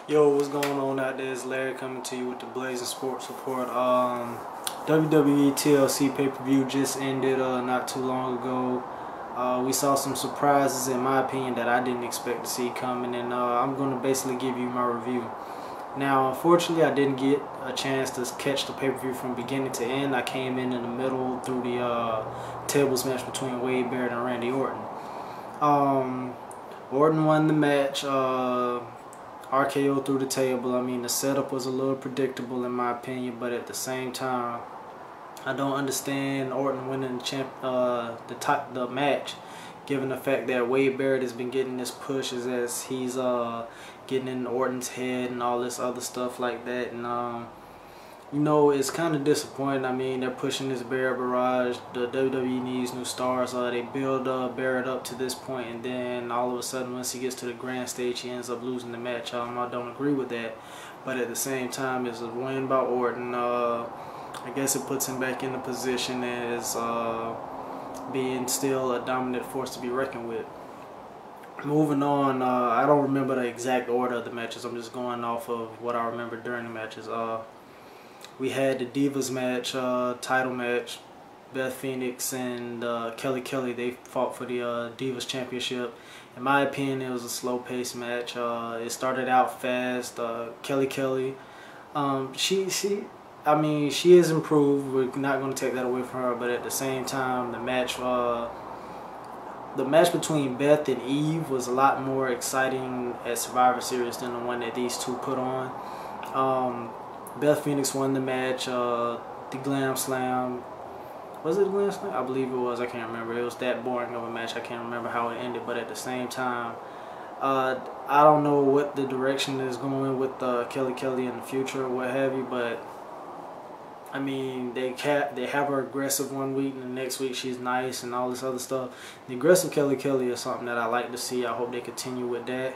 Yo, what's going on out there? It's Larry coming to you with the Blazin Sports Report. WWE TLC pay-per-view just ended not too long ago. We saw some surprises, in my opinion, that I didn't expect to see coming, and I'm going to basically give you my review. Now, unfortunately, I didn't get a chance to catch the pay-per-view from beginning to end. I came in the middle through the tables match between Wade Barrett and Randy Orton. Orton won the match. RKO through the table. I mean, the setup was a little predictable in my opinion, but at the same time, I don't understand Orton winning the match, given the fact that Wade Barrett has been getting this push as he's getting in Orton's head and all this other stuff like that, and you know, it's kind of disappointing. I mean, they're pushing this Barrett barrage. The WWE needs new stars. They build Barrett up to this point, and then all of a sudden, once he gets to the grand stage, he ends up losing the match. I don't agree with that, but at the same time, it's a win by Orton. I guess it puts him back in the position as being still a dominant force to be reckoned with. Moving on, I don't remember the exact order of the matches. I'm just going off of what I remember during the matches. We had the Divas match, title match. Beth Phoenix and Kelly Kelly, they fought for the Divas Championship. In my opinion, it was a slow-paced match. It started out fast. Kelly Kelly, she has improved. We're not going to take that away from her, but at the same time, the match between Beth and Eve was a lot more exciting at Survivor Series than the one that these two put on. Beth Phoenix won the match. The Glam Slam. Was it the Glam Slam? I believe it was. I can't remember. It was that boring of a match. I can't remember how it ended. But at the same time, I don't know what the direction is going with Kelly Kelly in the future or what have you. But I mean, they have her aggressive one week, and the next week she's nice and all this other stuff. The aggressive Kelly Kelly is something that I like to see. I hope they continue with that.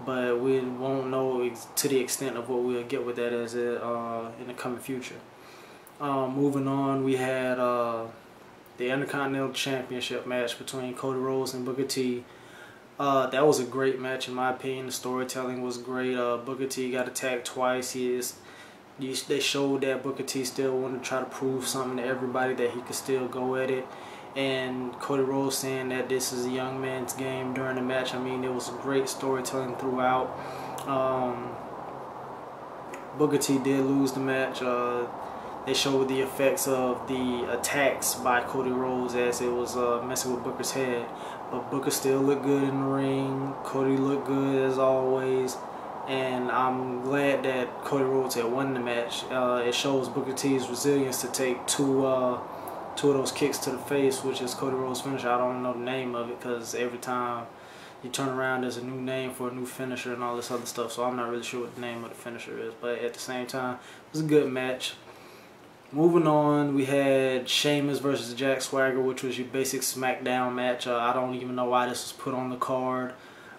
But we won't know to the extent of what we'll get with that as in the coming future. Moving on, we had the Intercontinental Championship match between Cody Rhodes and Booker T. That was a great match in my opinion. The storytelling was great. Booker T got attacked twice. They showed that Booker T still wanted to try to prove something to everybody, that he could still go at it. And Cody Rhodes saying that this is a young man's game during the match. I mean, it was great storytelling throughout. Booker T did lose the match. They showed the effects of the attacks by Cody Rhodes as it was messing with Booker's head. But Booker still looked good in the ring. Cody looked good as always. And I'm glad that Cody Rhodes had won the match. It shows Booker T's resilience to take two of those kicks to the face, which is Cody Rhodes' finisher. I don't know the name of it because every time you turn around there's a new name for a new finisher and all this other stuff, so I'm not really sure what the name of the finisher is. But at the same time, it was a good match. Moving on, we had Sheamus versus Jack Swagger, which was your basic Smackdown match. I don't even know why this was put on the card.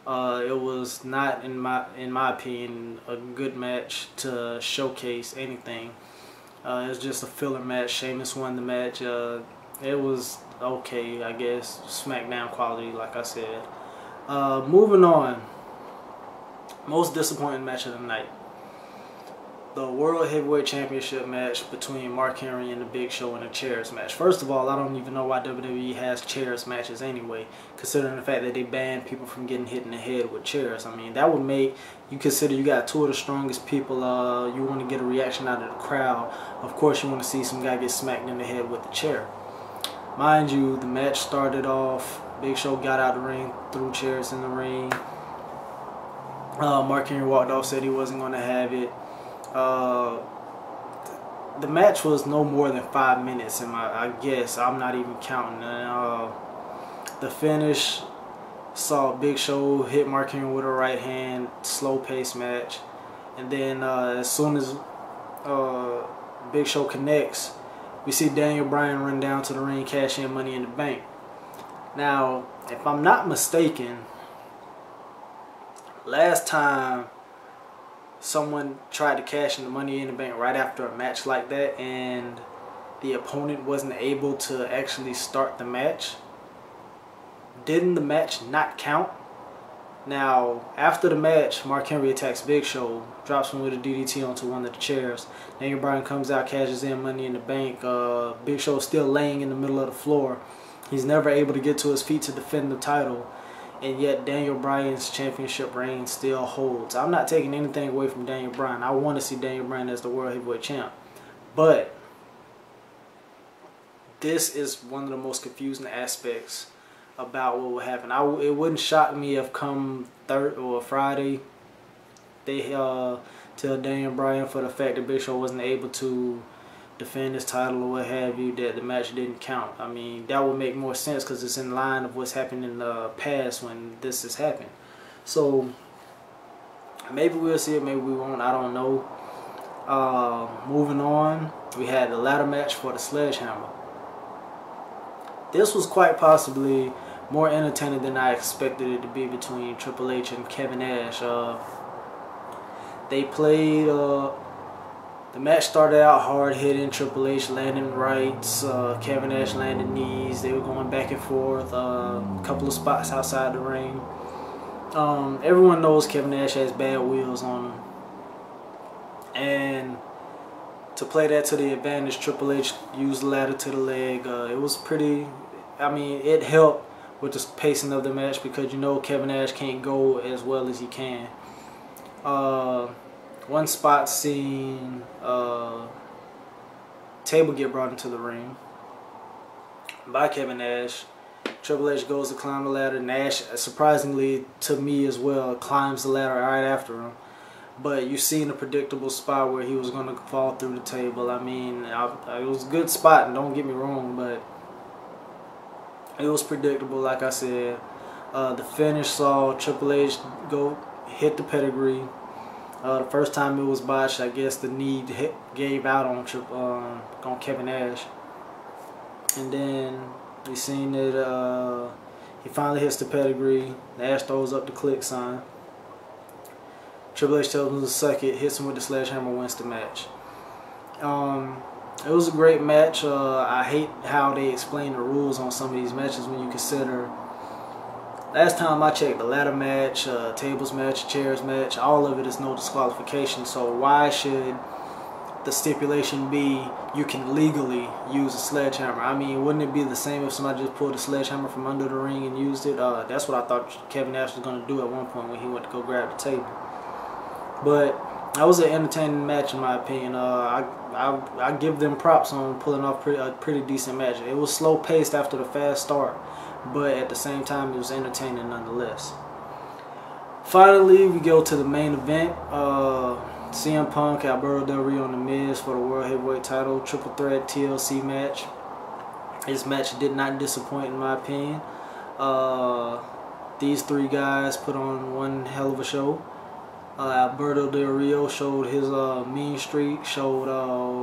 It was not, in my opinion, a good match to showcase anything. It was just a filler match. Sheamus won the match. It was okay, I guess. Smackdown quality, like I said. Moving on. Most disappointing match of the night. The World Heavyweight Championship match between Mark Henry and the Big Show in a chairs match. First of all, I don't even know why WWE has chairs matches anyway, considering the fact that they ban people from getting hit in the head with chairs. I mean, that would make you consider you got two of the strongest people. You want to get a reaction out of the crowd. Of course, you want to see some guy get smacked in the head with a chair. Mind you, the match started off. Big Show got out the ring, threw chairs in the ring. Mark Henry walked off, said he wasn't going to have it. The match was no more than 5 minutes, I guess I'm not even counting. The finish saw Big Show hit Mark Henry with a right hand, slow-paced match, and then as soon as Big Show connects, we see Bryan run down to the ring, cash in Money in the Bank. Now, if I'm not mistaken, last time someone tried to cash in the Money in the Bank right after a match like that and the opponent wasn't able to actually start the match, didn't the match not count? Now, after the match, Mark Henry attacks Big Show, drops him with a DDT onto one of the chairs. Daniel Bryan comes out, cashes in Money in the Bank. Big Show is still laying in the middle of the floor. He's never able to get to his feet to defend the title, and yet Daniel Bryan's championship reign still holds. I'm not taking anything away from Daniel Bryan. I want to see Daniel Bryan as the World Heavyweight Champ. But this is one of the most confusing aspects about what will happen. It wouldn't shock me if come Friday they tell Daniel Bryan, for the fact that Big Show wasn't able to defend his title or what have you, that the match didn't count. I mean, that would make more sense because it's in line of what's happened in the past when this has happened. So maybe we'll see it, maybe we won't, I don't know. Moving on, we had the ladder match for the Sledgehammer. This was quite possibly more entertaining than I expected it to be between Triple H and Kevin Nash. They played, the match started out hard hitting, Triple H landing rights, Kevin Nash landing knees. They were going back and forth, a couple of spots outside the ring. Everyone knows Kevin Nash has bad wheels on him. And to play that to the advantage, Triple H used the ladder to the leg. It was pretty, I mean, it helped with the pacing of the match because you know Kevin Nash can't go as well as he can. One spot seen table get brought into the ring by Kevin Nash. Triple H goes to climb the ladder. Nash, surprisingly to me as well, climbs the ladder right after him. But you seen a predictable spot where he was going to fall through the table. I mean, it was a good spot, and don't get me wrong, but it was predictable, like I said. The finish saw Triple H go hit the pedigree. The first time it was botched, I guess the knee gave out on Kevin Nash. And then we seen that he finally hits the pedigree. Nash throws up the click sign. Triple H tells him to suck it, hits him with the sledgehammer, wins the match. It was a great match. I hate how they explain the rules on some of these matches when you consider. Last time I checked, the ladder match, tables match, chairs match, all of it is no disqualification. So why should the stipulation be you can legally use a sledgehammer? I mean, wouldn't it be the same if somebody just pulled a sledgehammer from under the ring and used it? That's what I thought Kevin Nash was going to do at one point when he went to go grab the table. But that was an entertaining match in my opinion. I give them props on pulling off a pretty decent match. It was slow paced after the fast start, but at the same time it was entertaining nonetheless. Finally, we go to the main event. CM Punk, Alberto Del Rio, and The Miz for the World Heavyweight title. Triple threat TLC match. This match did not disappoint in my opinion. These three guys put on one hell of a show. Alberto Del Rio showed his mean streak, showed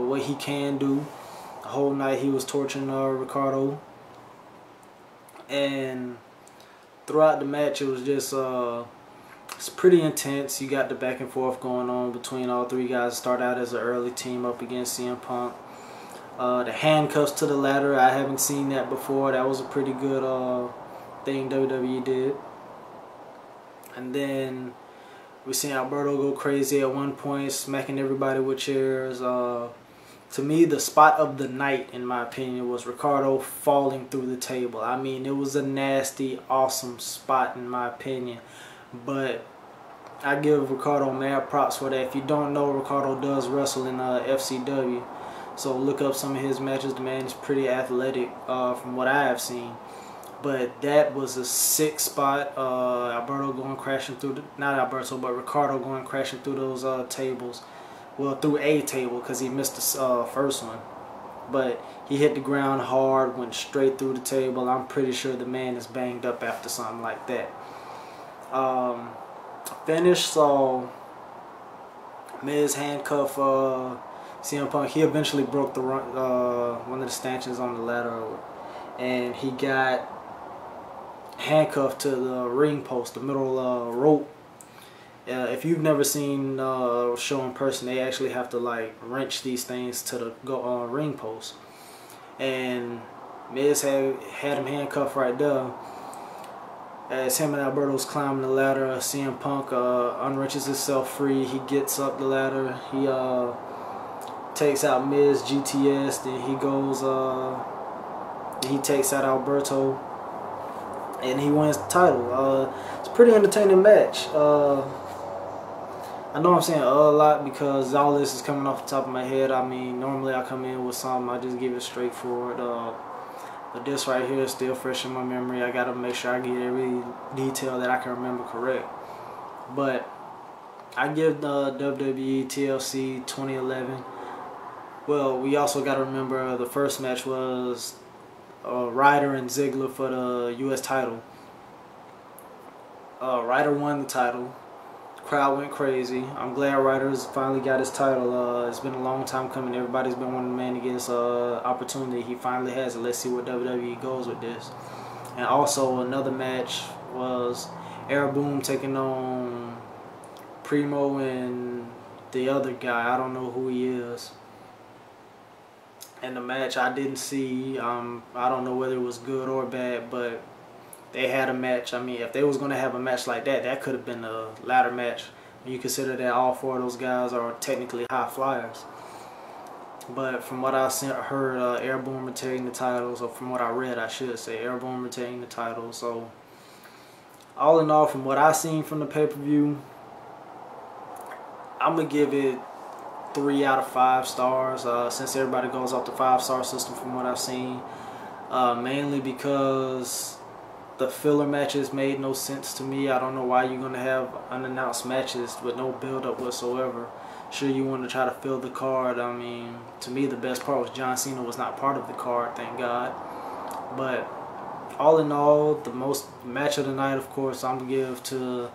what he can do. The whole night he was torching Ricardo. And throughout the match it was just it's pretty intense. You got the back and forth going on between all three guys. Start out as an early team up against CM Punk. The handcuffs to the ladder, I haven't seen that before. That was a pretty good thing WWE did. And then we seen Alberto go crazy at one point, smacking everybody with chairs. To me, the spot of the night, in my opinion, was Ricardo falling through the table. I mean, it was a nasty, awesome spot, in my opinion. But I give Ricardo mad props for that. If you don't know, Ricardo does wrestle in FCW. So look up some of his matches. The man is pretty athletic from what I have seen. But that was a sick spot. Alberto going crashing through, not Alberto, but Ricardo going crashing through those tables. Well, through a table because he missed the first one. But he hit the ground hard, went straight through the table. I'm pretty sure the man is banged up after something like that. Finish saw Miz handcuff CM Punk. He eventually broke the one of the stanchions on the ladder, and he got handcuffed to the ring post, the middle rope. If you've never seen a show in person, they actually have to like wrench these things to the ring post, and Miz had him handcuffed right there. As him and Alberto's climbing the ladder, CM Punk unwrenches himself free. He gets up the ladder. He takes out Miz, GTS. Then he goes. He takes out Alberto, and he wins the title. It's a pretty entertaining match. I know I'm saying a lot because all this is coming off the top of my head. I mean, normally I come in with something, I just give it straightforward. But this right here is still fresh in my memory. I gotta make sure I get every detail that I can remember correct. But I give the WWE TLC 2011. Well, we also gotta remember the first match was Ryder and Ziggler for the U.S. title. Ryder won the title. Crowd went crazy. I'm glad Ryder's finally got his title. It's been a long time coming. Everybody's been wanting the man to get his opportunity. He finally has it. Let's see what WWE goes with this. And also another match was Air Boom taking on Primo and the other guy. I don't know who he is. And the match I didn't see. I don't know whether it was good or bad, but they had a match. I mean, if they was going to have a match like that, that could have been a ladder match. When you consider that all four of those guys are technically high flyers. But from what I heard, Airborne retaining the titles, or from what I read, I should say, Airborne retaining the title. So, all in all, from what I seen from the pay-per-view, I'm going to give it 3 out of 5 stars, since everybody goes off the 5-star system from what I've seen. Mainly because the filler matches made no sense to me. I don't know why you're going to have unannounced matches with no build-up whatsoever. Sure, you want to try to fill the card. I mean, to me, the best part was John Cena was not part of the card, thank God. But all in all, the most match of the night, of course, I'm going to give to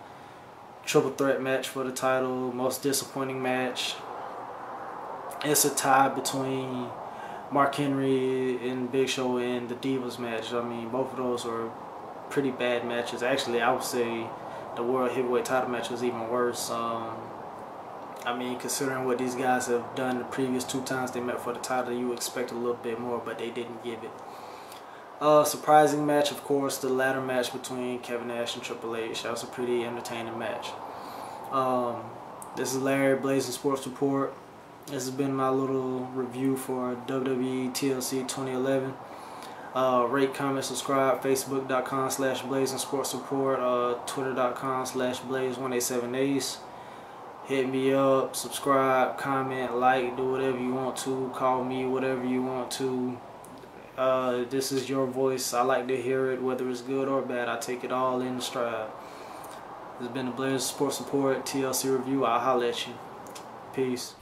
Triple Threat match for the title. Most disappointing match. It's a tie between Mark Henry and Big Show in the Divas match. I mean, both of those were pretty bad matches. Actually, I would say the World Heavyweight title match was even worse. I mean, considering what these guys have done the previous 2 times they met for the title, you expect a little bit more, but they didn't give it. Surprising match, of course, the ladder match between Kevin Nash and Triple H. That was a pretty entertaining match. This is Larry, Blazin Sports Report. This has been my little review for WWE TLC 2011. Rate, comment, subscribe. Facebook.com/Blazin Sports Report. Twitter.com/Blaze187Ace. Hit me up, subscribe, comment, like, do whatever you want to. Call me whatever you want to. This is your voice. I like to hear it, whether it's good or bad. I take it all in stride. This has been the Blazin Sports Report TLC review. I'll holler at you. Peace.